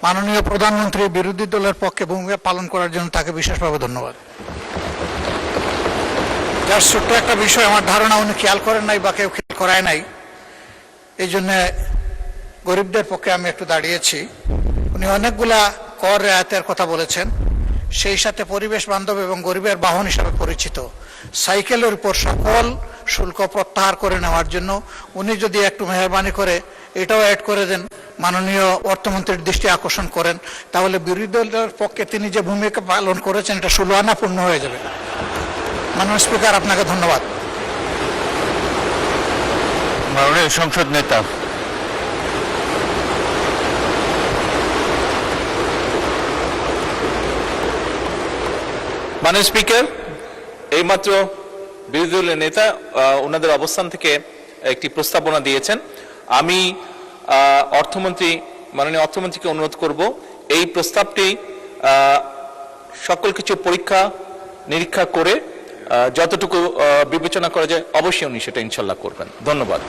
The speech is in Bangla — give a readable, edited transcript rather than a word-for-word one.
মাননীয় প্রধানমন্ত্রী বিরোধী দলের পক্ষে ভূমিকা পালন করার জন্য তাকে বিশেষভাবে ধন্যবাদ। যার ছোট্ট একটা বিষয় আমার ধারণা উনি খেয়াল করেন নাই বা কেউ খেয়াল করায় নাই, এই জন্য গরিবদের পক্ষে আমি একটু দাঁড়িয়েছি। উনি অনেকগুলা কর রেয়াতের কথা বলেছেন, সেই সাথে পরিবেশ বান্ধব এবং গরিবের বাহন হিসাবে পরিচিত সাইকেলের উপর সকল শুল্ক প্রত্যাহার করে নেওয়ার জন্য উনি যদি একটু মেহরবানি করে এটাও অ্যাড করে দেন, মাননীয় অর্থমন্ত্রীর দৃষ্টি আকর্ষণ করেন, তাহলে বিরোধী দলের পক্ষে তিনি যে ভূমিকা পালন করেছেন এটা 16 আনা পূর্ণ হয়ে যাবে। মাননীয় স্পিকার, আপনাকে ধন্যবাদ। মাননীয় সংসদ নেতা। মাননীয় স্পিকার, এইমাত্র বিরোধী দলের নেতা ওনাদের অবস্থান থেকে একটি প্রস্তাবনা দিয়েছেন। আমি মাননীয় অর্থমন্ত্রীকে অনুরোধ করব এই প্রস্তাবটি সকল কিছু পরীক্ষা নিরীক্ষা করে যতটুকু বিবেচনা করা যায় অবশ্যই উনি সেটা ইনশাল্লাহ করবেন। ধন্যবাদ।